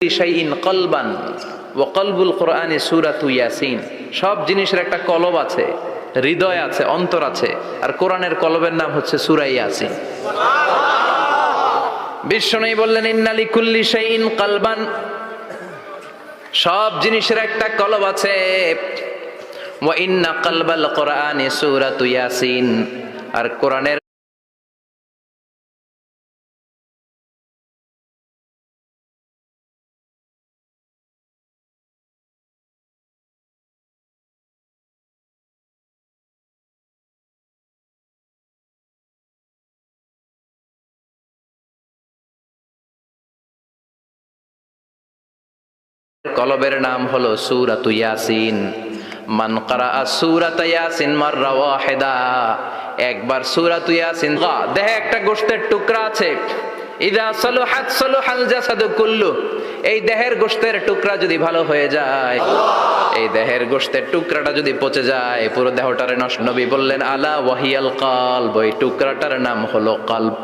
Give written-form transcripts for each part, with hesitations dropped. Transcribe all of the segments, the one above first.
শাইইন কলবান ওয়া কলবুল কোরআনি সূরাতু ইয়াসিন। সব জিনিসের একটা কলব আছে, হৃদয় আছে, অন্তর আছে, আর কোরআনের কলবের নাম হচ্ছে সূরা ইয়াসিন। বিশ্বনবী বললেন ইন্না লিকুল্লি শাইইন কলবান, সব জিনিসের একটা কলব আছে। ওয়া ইন্না কলবাল কোরআনি সূরাতু ইয়াসিন, আর কোরআনের কলবের নাম হলো সূরাতু ইয়াসিন। মান ক্বারাআ সূরাতা ইয়াসিন মাররা ওয়াহিদা, একবার সূরাতু ইয়াসিন, দেহে একটা গোশতের টুকরা আছে, ইযা সালুহাত সালুহাল জাসাদু কুল্লু, এই দেহের গোশতের টুকরা যদি ভালো হয়ে যায়, এই দেহের গোশতের টুকরাটা যদি পচে যায়, পুরো দেহটারে নষ্ট। নবী বললেন আলা ওয়াহিয়াল কলব, ওই টুকরাটার নাম হলো কলব।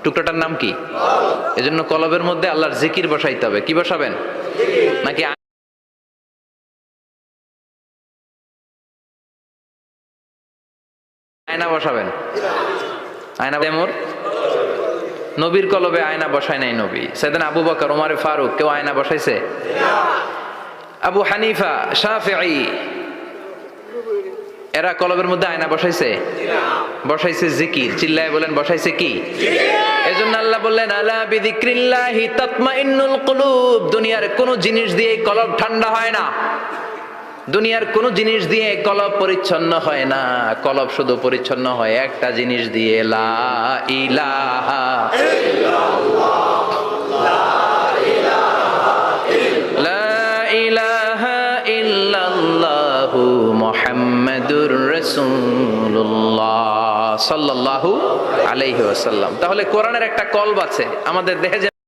টুকরাটার নাম কি? এজন্য কলবের মধ্যে আল্লাহর জিকির বসাইতে হবে। কি বসাবেন? নাকি আয়না বসাবেন? আয়না মোর নবীর কলবে আয়না বসায় নাই নবী। সাইয়েদনা আবু বকর, ওমর ফারুক, কেউ আয়না বসাইছে? আবু হানিফা, শাফিঈ, এরা কলবের মধ্যে আয়না বসাইছে? বসাইছে জিকির। চিল্লায় বলেন বসাইছে কি? এজন্য আল্লাহ বললেন আলা বিযিক্রিল্লাহি তাতমাইন্নুল কুলুব। দুনিয়ার কোন জিনিস দিয়ে কলব ঠান্ডা হয় না, দুনিয়ার কোন জিনিস দিয়ে কলব পরিচ্ছন্ন হয় না। কলব শুধু পরিচ্ছন্ন হয় একটা জিনিস দিয়ে, লা ইলাহা ইল্লাল্লাহ, লা ইলাহা ইল্লাল্লাহু মুহাম্মাদুর রাসূলুল্লাহ সাল্লাল্লাহু আলাইহি ওয়াসাল্লাম। তাহলে কোরআনের একটা কলব আছে আমাদের দেহে।